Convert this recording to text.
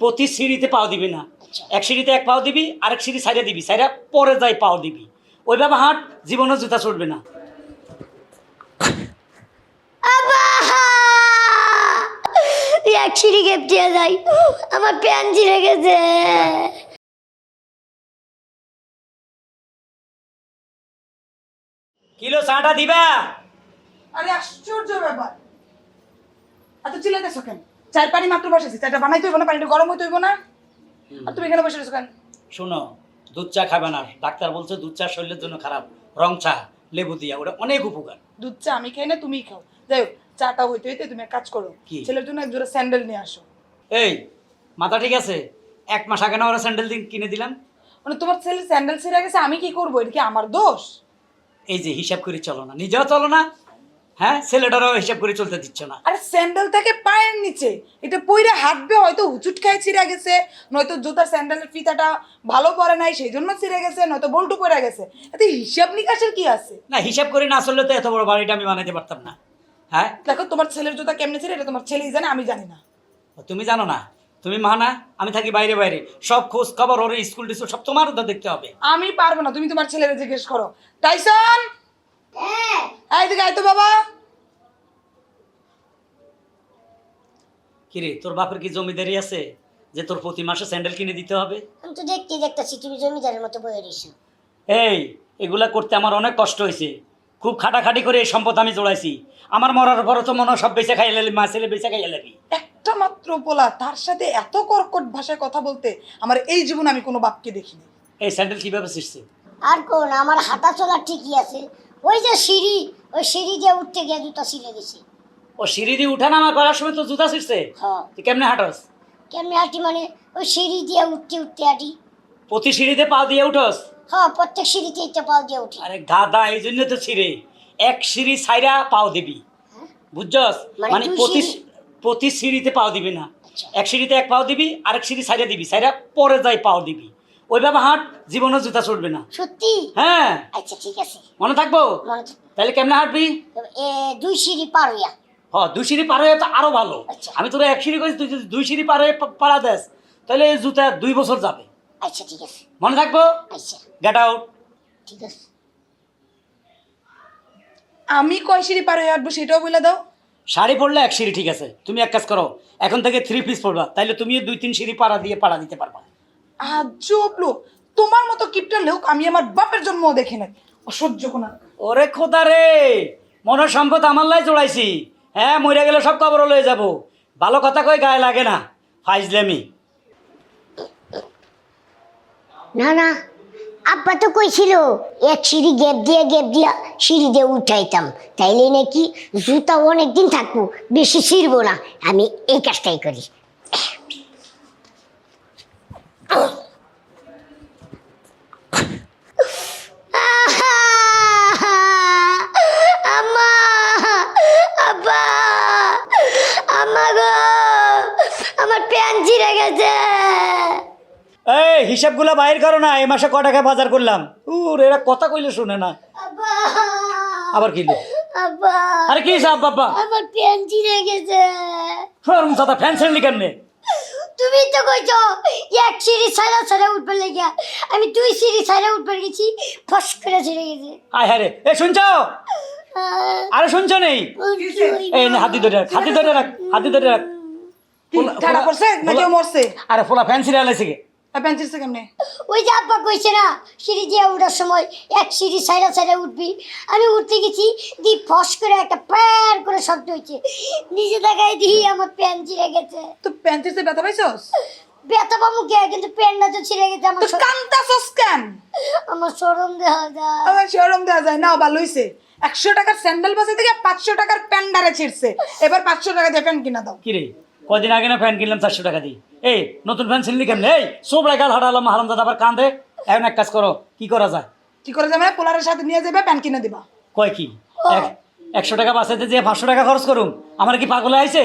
প্রতি সিঁড়িতে পাও দিবি না। এক সিঁড়িতে এক পাও দিবি, আরেক সিঁড়ি সাইডে দিবি, সাইডা পরে যাই পাও দিবি। ওইভাবে হাঁট, জীবনও জুতা চড়বে না। এক সিঁড়ি গেপ দিয়ে যাই, আমার প্যান ছিঁড়ে গেছে। কিলো চাটা দিবা? আরে আশ্চর্য ব্যাপার, এত চিল্লাইতেছো কেন? চায়ের পানি মাত্র বসেছি, চাটা বানাইতে হইব না, পানিটা গরম হইতে হইব না? আর তুমি এখানে বসে রয়েছো কেন? শোনো, দুধ চা খাবে না, ডাক্তার বলছে দুধ চা শরীরের জন্য খারাপ। রং চা লেবু দিয়া, ওটা অনেক উপকার। দুধ চা আমি খাই না, তুমিই খাও। যাই হোক, চাটা হইতে হইতে তুমি এক কাজ করো, কি? ছেলের জন্য এক জোড়া স্যান্ডেল নিয়ে আসো। এই মাথা ঠিক আছে? 1 মাস আগে না ওরা স্যান্ডেল কিনে দিলাম। মানে তোমার ছেলে স্যান্ডেল ছিঁড়ে গেছে, আমি কি করবো? এটা কি আমার দোষ? এই যে হিসাব করে চলো না, নিজেও চলো না, হ্যাঁ ছেলেটারও হিসাব করে চলতে দিচ্ছ না। আরে স্যান্ডেল থাকে পায়ের নিচে, এটা পইরা হাঁটবে, হয়তো হুচুট খায় ছিঁড়ে গেছে, নয়তো জুতার স্যান্ডেলের ফিতাটা ভালো পরে নাই সেই জন্য ছিঁড়ে গেছে, নয়তো বল্টু পড়ে গেছে। এতে হিসাব নিকাশের কি আছে? না, হিসাব করে না চললে তো এত বড় বাড়িটা আমি বানাইতে পারতাম না। হ্যাঁ, দেখো, তোমার ছেলের জুতা কেমনে ছিঁড়ে এটা তোমার ছেলেই জানে, আমি জানি না। তুমি জানো না? তুমি মা না? আমি থাকি বাইরে বাইরে, সব খোঁজ খবর, ওর স্কুল টিস্কুল সব তোমার তো দেখতে হবে। আমি পারবো না, তুমি তোমার ছেলেরে জিজ্ঞেস করো। টাইসন, এই দিকে আয় তো বাবা। কিরে, তোর বাপের কি জমিদারি আছে যে তোর প্রতি মাসে স্যান্ডেল কিনে দিতে হবে? আমি তো দেখতেছি তুমি জমিদারের মতো বয়ে রইছো। এই এগুলা করতে আমার অনেক কষ্ট হয়েছে, খুব খাটাখাটি করে এই সম্পদ আমি জোড়াইছি। আমার মরার পরে তো মনে হয় সব বেঁচে খাইয়ে লাবি, মা ছেলে বেঁচে খাইয়ে লাবি। একটা মাত্র পোলা, তার সাথে এত কর্কট ভাষায় কথা বলতে আমার এই জীবনে আমি কোনো বাপকে দেখিনি। এই স্যান্ডেল কিভাবে শিখছে? আর কোন, আমার হাঁটা চলা ঠিকই আছে, ওই যে সিঁড়ি, ওই সিঁড়ি দিয়ে উঠতে গিয়ে জুতা ছিঁড়ে গেছে। ও সিঁড়ি দিয়ে উঠানামা করার সময় তো জুতা শিখছে? হ্যাঁ। তুই কেমনে হাঁটস? কেমনি হাঁটি মানে ওই সিঁড়ি দিয়ে উঠতে উঠতে হাঁটি। প্রতি সিঁড়িতে পা দিয়ে উঠস? হ্যাঁ, প্রত্যেক সিঁড়িতে একটা পাও দিয়ে উঠি। আরে গাদা, এই জন্য তো ছিঁড়ে। এক সিঁড়ি সাইরা পাও দিবি, বুঝছস? মানে মানে দুই প্রতি সিঁড়ি? প্রতি সিঁড়িতে পাও দিবি না। আচ্ছা। এক সিঁড়িতে এক পাও দিবি, আরেক সিঁড়ি সাইডে দিবি, সাইডা পরে যাই পাও দিবি। ওইভাবে হাঁট, জীবনও জুতা চড়বে না। সত্যি? হ্যাঁ, আচ্ছা ঠিক আছে, মনে থাকবো। মনে থাকবে। তাহলে কেমনে হাঁটবি? দুই সিঁড়ি পার হইয়া। হ, 2 সিঁড়ি পার হয়ে তো আরো ভালো। আচ্ছা। আমি তোরা 1 সিঁড়ি করেছি, তুই যদি 2 সিঁড়ি পার হয়ে পাড়া দেস, তাহলে এই জুতা 2 বছর যাবে। আচ্ছা ঠিক আছে। মনে থাকবো। আচ্ছা গেট আউট। ঠিক আছে। আমি কয় সিঁড়ি পার হয়ে আসবো সেটাও বলে দাও। শাড়ি পরলে 1 সিঁড়ি ঠিক আছে, তুমি এক কাজ করো, এখন থেকে 3 পিস পরবা, তাইলে তুমি 2-3 সিঁড়ি পাড়া দিয়ে পাড়া দিতে পারবা। আজব লোক, তোমার মতো কিপটা লোক আমি আমার বাপের জন্মও দেখি নাই। অসহ্য কোনা। ওরে খোদা রে, মনে সম্পদ আমার লাই জোড়াইছি, হ্যাঁ মরে গেলে সব কবর লয়ে যাব। ভালো কথা কই গায়ে লাগে না, ফাইজলামি। না না, আব্বা তো কইছিল এক সিঁড়ি গেপ দিয়া সিঁড়ি দিয়ে উঠাইতাম, তাইলে নাকি জুতা অনেকদিন থাকবো, বেশি ছিঁড়বো না। আমি এই কাজটাই করি। আম্মা, আব্বা, আম্মা গো, আমার প্যান্ট ছিঁড়ে গেছে। এই হিসাবগুলো বাইর করো না, এই মাসে ক টাকা বাজার করলাম। এরা কথা কইলে শুনে না। আব্বা, আবার কি? আব্বা, আরে কি সাব বাবা, আমার প্যান্ট ছিঁড়ে গেছে। শোরুম সাদা ফ্যান ছেড়লি কেমনে? তুমি তো কইছো এক সিঁড়ি ছাড়া উঠবে লেগে, আমি 2 সিঁড়ি ছাড়া উঠবে গেছি, ফস করে ছিঁড়ে গেছে। আয় হ্যাঁ রে, এ শুনছো? আরে শুনছো নেই? এই নে, হাতি ধরে রাখ, হাতি ধরে রাখ, হাতি ধরে রাখ। ঠাড়া পড়ছে না কেউ মরছে? আরে ফোলা ফ্যান ছিঁড়ে আলাইছে কে? প্যান্টিসে কেমনে? ওই যে আব্বা কইছে না সিঁড়ি দিয়ে উঠার সময় এক সিঁড়ি ছাড়া উঠবি, আমি উঠতে গেছি, দি ফস করে একটা প্যার করে শব্দ হয়েছে, নিজে দেখাই দিই আমার প্যান্ট ছিঁড়ে গেছে। তো প্যান্টিসে ব্যথা পাইছস? ব্যথা পাবো কে, কিন্তু প্যান্টটা তো ছিঁড়ে গেছে। তো কান্তাছস কেন? আমার শরম দেওয়া যায়। আমার শরম দেওয়া যায় না? ভালো হইছে, 100 টাকার স্যান্ডেল বাসে থেকে 500 টাকার প্যান্ডারে ছিঁড়ছে, এবার 500 টাকা দিয়ে প্যান্ট কিনা দাও। কি রে, কদিন আগে না ফ্যান কিনলাম 400 টাকা দিই। এই নতুন ফ্যান ছিনলি কেমনে? এই সোবড়ায় গাল হারালাম, হারামজাদা আবার কান্দে। এখন এক কাজ করো, কি করা যায়? কি করে যাবে? পোলারের সাথে নিয়ে যাবে, প্যান্ট কিনে দিবা। কয় কি 100 টাকা বাঁচাইতে যে 500 টাকা খরচ করুম? আমার কি পাগল আইছে?